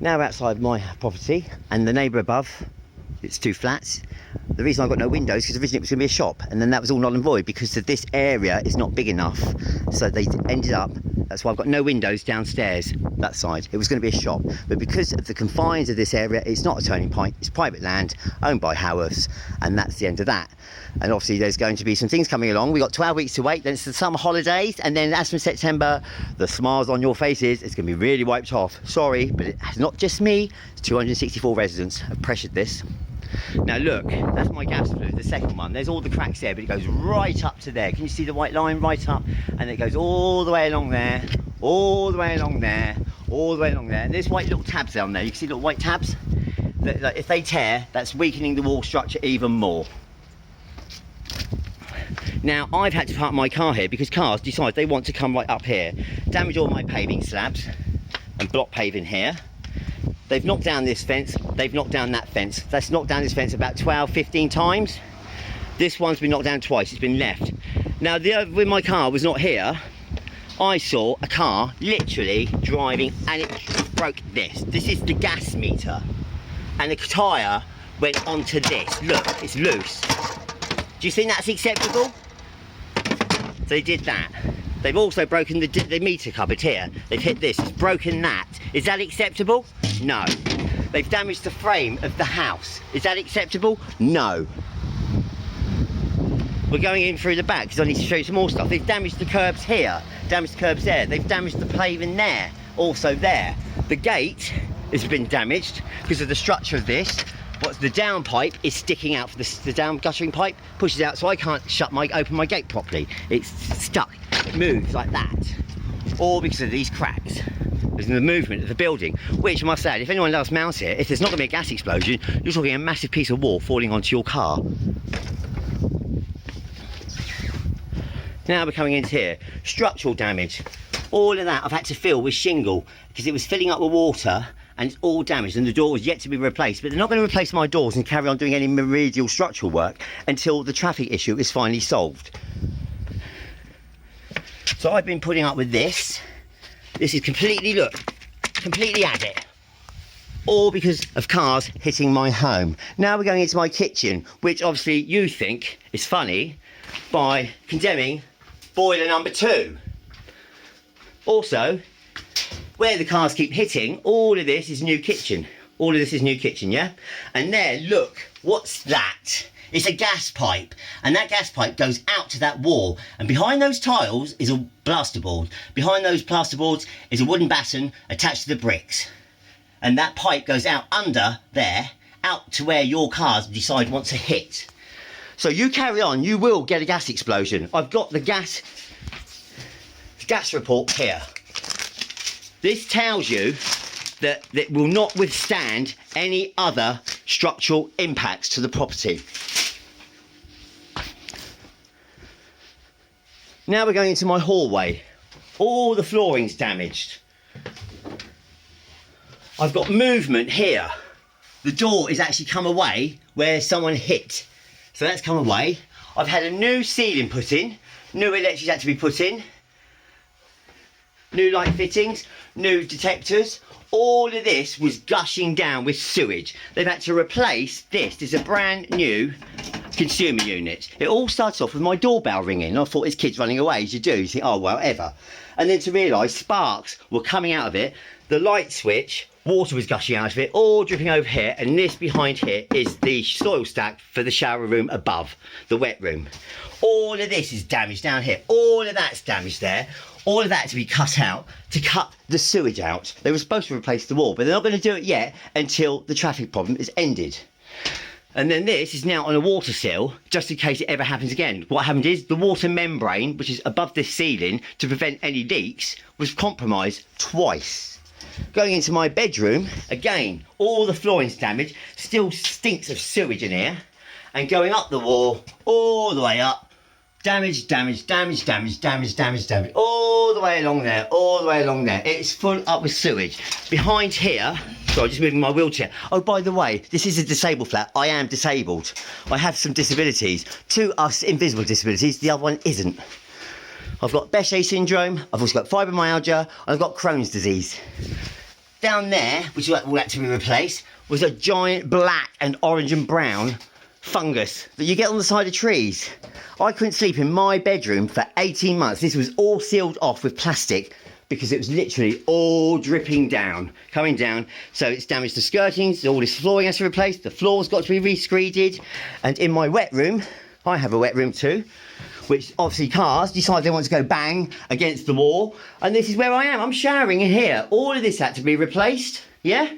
Now outside my property, and the neighbour above, it's 2 flats. The reason I've got no windows because originally it was going to be a shop, and then that was all null and void because this area is not big enough. So they ended up, that's why I've got no windows downstairs, that side. It was going to be a shop, but because of the confines of this area, it's not a turning point, it's private land owned by Howarths, and that's the end of that. And obviously there's going to be some things coming along. We've got 12 weeks to wait, then it's the summer holidays, and then as from September, the smiles on your faces, it's going to be really wiped off. Sorry, but it's not just me, it's 264 residents have pressured this. Now look, that's my gas flue, the second one. There's all the cracks there, but it goes right up to there. Can you see the white line right up? And it goes all the way along there, all the way along there, all the way along there. And there's white little tabs down there. You can see little white tabs. That, if they tear, that's weakening the wall structure even more. Now, I've had to park my car here because cars decide they want to come right up here, damage all my paving slabs and block paving here. They've knocked down this fence, they've knocked down that fence. That's knocked down this fence about 12, 15 times. This one's been knocked down twice, it's been left. Now, when my car was not here, I saw a car literally driving and it broke this. This is the gas meter. And the tyre went onto this. Look, it's loose. Do you think that's acceptable? They did that. They've also broken the meter cupboard here. They've hit this, it's broken that. Is that acceptable? No. They've damaged the frame of the house. Is that acceptable? No. We're going in through the back because I need to show you some more stuff. They've damaged the curbs here, damaged the curbs there. They've damaged the paving there, also there. The gate has been damaged because of the structure of this. The down pipe is sticking out for the down guttering pipe, pushes out so I can't open my gate properly. It's stuck, it moves like that. All because of these cracks. There's the movement of the building, which I must add, if anyone loves mouse here, if there's not going to be a gas explosion, you're talking a massive piece of wall falling onto your car. Now we're coming into here, structural damage. All of that I've had to fill with shingle because it was filling up with water and it's all damaged and the door was yet to be replaced. But they're not going to replace my doors and carry on doing any remedial structural work until the traffic issue is finally solved. So I've been putting up with this. This is completely, look, completely at it. All because of cars hitting my home. Now we're going into my kitchen, which obviously you think is funny by condemning boiler number 2. Also, where the cars keep hitting, all of this is new kitchen. All of this is new kitchen, yeah? And there, look, what's that? It's a gas pipe, and that gas pipe goes out to that wall, and behind those tiles is a plasterboard. Behind those plasterboards is a wooden batten attached to the bricks. And that pipe goes out under there, out to where your cars decide want to hit. So you carry on, you will get a gas explosion. I've got the gas report here. This tells you that it will not withstand any other structural impacts to the property. Now we're going into my hallway. All the flooring's damaged. I've got movement here. The door is actually come away where someone hit. So that's come away. I've had a new ceiling put in. New electrics had to be put in. New light fittings, new detectors. All of this was gushing down with sewage. They've had to replace this. This is a brand new consumer unit. It all starts off with my doorbell ringing. I thought it's kids running away, as you do. You think, oh, well, ever. And then to realise sparks were coming out of it. The light switch, water was gushing out of it, all dripping over here. And this behind here is the soil stack for the shower room above, the wet room. All of this is damaged down here. All of that's damaged there. All of that to be cut out to cut the sewage out. They were supposed to replace the wall, but they're not going to do it yet until the traffic problem is ended. And then this is now on a water sill, just in case it ever happens again. What happened is the water membrane, which is above this ceiling to prevent any leaks, was compromised twice. Going into my bedroom, again, all the flooring's damaged, still stinks of sewage in here. And going up the wall, all the way up, damage, damage, damage, damage, damage, damage, damage, all the way along there, all the way along there. It's full up with sewage. Behind here, sorry, just moving my wheelchair. Oh, by the way, this is a disabled flat. I am disabled. I have some disabilities. 2 are invisible disabilities, the other one isn't. I've got Behçet syndrome, I've also got fibromyalgia, and I've got Crohn's disease. down there, which is all that to be replaced, was a giant black and orange and brown fungus that you get on the side of trees. I couldn't sleep in my bedroom for 18 months. This was all sealed off with plastic because it was literally all dripping down, coming down. So it's damaged the skirtings, all this flooring has to be replaced, the floor's got to be re-screeded. And in my wet room, I have a wet room too, which obviously cars decide they want to go bang against the wall. And this is where I am, I'm showering in here. All of this had to be replaced, yeah?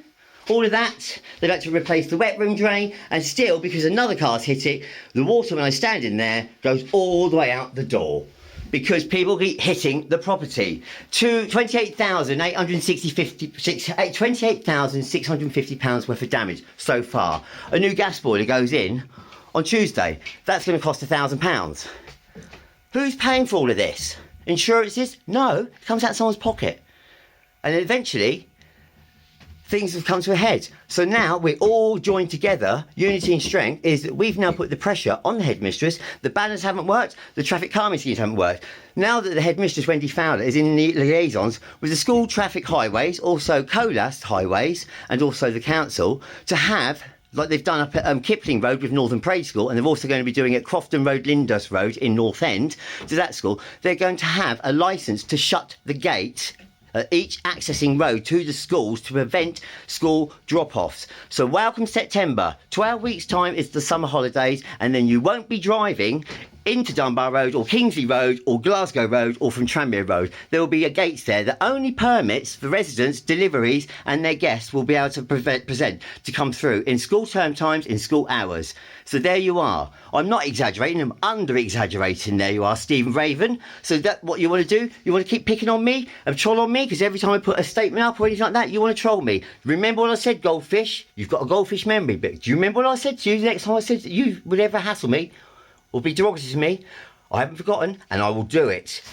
All of that, they've had to replace the wet room drain, and still, because another car's hit it, the water when I stand in there goes all the way out the door. Because people keep hitting the property. To £28,650 worth of damage so far. A new gas boiler goes in on Tuesday. That's going to cost £1,000. Who's paying for all of this? Insurances? No, it comes out of someone's pocket. And eventually, things have come to a head. So now we're all joined together. Unity and strength is that we've now put the pressure on the headmistress. The banners haven't worked. The traffic calming schemes haven't worked. Now that the headmistress, Wendy Fowler, is in the liaisons with the school traffic highways, also COLAS highways, and also the council, to have, like they've done up at Kipling Road with Northern Parade School, and they're also going to be doing at Crofton Road, Lyndhurst Road in North End, to that school, they're going to have a licence to shut the gate at each accessing road to the schools to prevent school drop-offs. So welcome September, 12 weeks time is the summer holidays, and then you won't be driving into Dunbar Road or Kingsley Road or Glasgow Road or from Tranmere Road. There will be a gates there that only permits for residents, deliveries and their guests will be able to present to come through in school term times, in school hours. So there you are. I'm not exaggerating, I'm under-exaggerating. There you are, Stephen Raven. So that what you want to do? You want to keep picking on me and troll on me? Because every time I put a statement up or anything like that, you want to troll me. Remember when I said goldfish? You've got a goldfish memory, but do you remember what I said to you the next time I said that you would ever hassle me or be derogatory to me? I haven't forgotten, and I will do it.